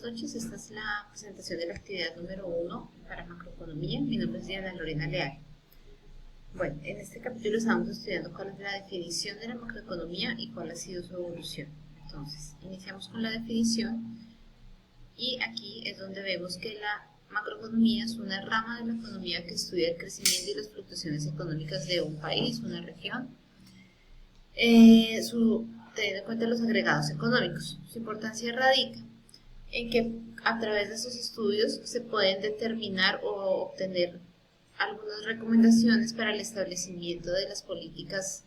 buenas noches. Esta es la presentación de la actividad número 1 para macroeconomía. Mi nombre es Diana Lorena Leal. Bueno, en este capítulo estamos estudiando cuál es la definición de la macroeconomía y cuál ha sido su evolución. Entonces, iniciamos con la definición y aquí es donde vemos que la macroeconomía es una rama de la economía que estudia el crecimiento y las fluctuaciones económicas de un país, una región, teniendo en cuenta los agregados económicos. Su importancia radica en que a través de estos estudios se pueden determinar o obtener algunas recomendaciones para el establecimiento de las políticas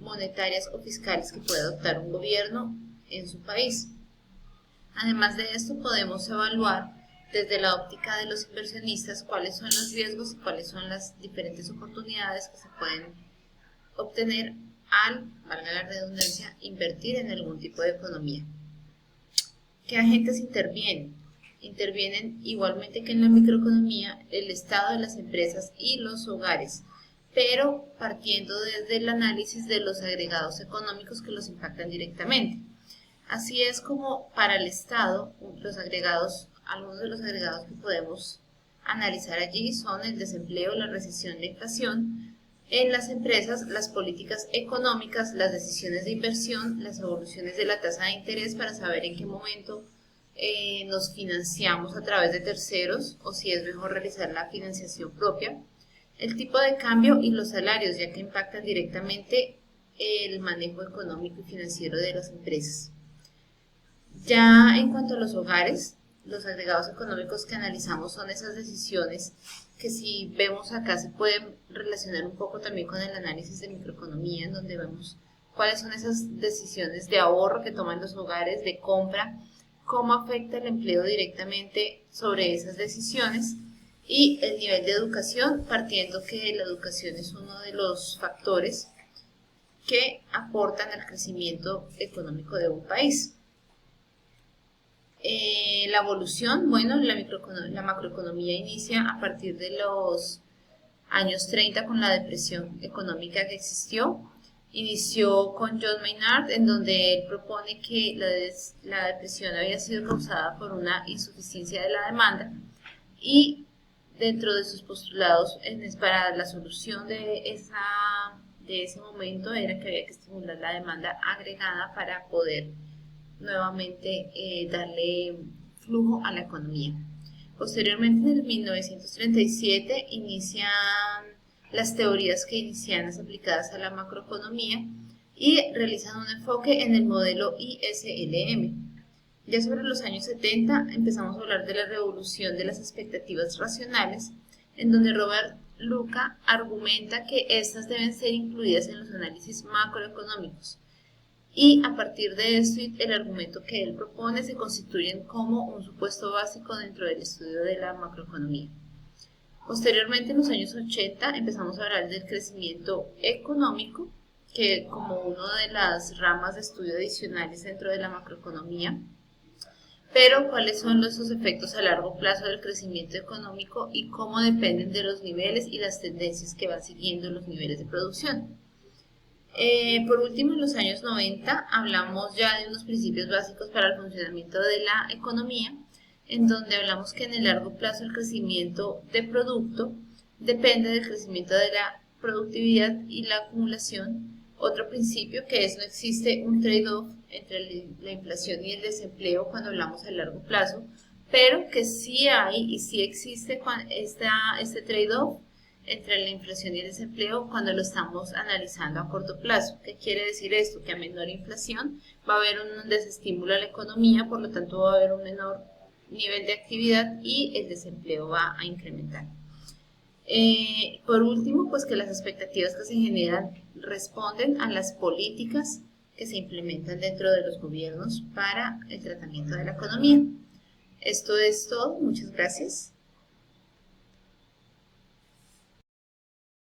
monetarias o fiscales que puede adoptar un gobierno en su país. Además de esto, podemos evaluar desde la óptica de los inversionistas cuáles son los riesgos y cuáles son las diferentes oportunidades que se pueden obtener al, valga la redundancia, invertir en algún tipo de economía. ¿Qué agentes intervienen? Intervienen igualmente que en la microeconomía el Estado de las empresas y los hogares, pero partiendo desde el análisis de los agregados económicos que los impactan directamente. Así es como para el Estado, algunos de los agregados que podemos analizar allí son el desempleo, la recesión, la inflación. En las empresas, las políticas económicas, las decisiones de inversión, las evoluciones de la tasa de interés para saber en qué momento nos financiamos a través de terceros o si es mejor realizar la financiación propia, el tipo de cambio y los salarios, ya que impactan directamente el manejo económico y financiero de las empresas. Ya en cuanto a los hogares, los agregados económicos que analizamos son esas decisiones que, si vemos acá, se pueden relacionar un poco también con el análisis de microeconomía, en donde vemos cuáles son esas decisiones de ahorro que toman los hogares, de compra, cómo afecta el empleo directamente sobre esas decisiones, y el nivel de educación, partiendo que la educación es uno de los factores que aportan al crecimiento económico de un país. La evolución, bueno, la macroeconomía inicia a partir de los años 30 con la depresión económica que existió. Inició con John Maynard, en donde él propone que la depresión había sido causada por una insuficiencia de la demanda, y dentro de sus postulados para la solución de ese momento era que había que estimular la demanda agregada para poder nuevamente darle flujo a la economía. Posteriormente, en el 1937, inician las teorías keynesianas aplicadas a la macroeconomía y realizan un enfoque en el modelo ISLM. Ya sobre los años 70 empezamos a hablar de la revolución de las expectativas racionales, en donde Robert Luca argumenta que estas deben ser incluidas en los análisis macroeconómicos. Y a partir de esto, el argumento que él propone se constituyen como un supuesto básico dentro del estudio de la macroeconomía. Posteriormente, en los años 80, empezamos a hablar del crecimiento económico, que como una de las ramas de estudio adicionales dentro de la macroeconomía. Pero, ¿cuáles son esos efectos a largo plazo del crecimiento económico y cómo dependen de los niveles y las tendencias que van siguiendo los niveles de producción? Por último, en los años 90 hablamos ya de unos principios básicos para el funcionamiento de la economía, en donde hablamos que en el largo plazo el crecimiento de producto depende del crecimiento de la productividad y la acumulación. Otro principio que es: no existe un trade-off entre la inflación y el desempleo cuando hablamos a largo plazo, pero que sí hay y sí existe este trade-off entre la inflación y el desempleo cuando lo estamos analizando a corto plazo. ¿Qué quiere decir esto? Que a menor inflación va a haber un desestímulo a la economía, por lo tanto va a haber un menor nivel de actividad y el desempleo va a incrementar. Por último, pues que las expectativas que se generan responden a las políticas que se implementan dentro de los gobiernos para el tratamiento de la economía. Esto es todo, muchas gracias.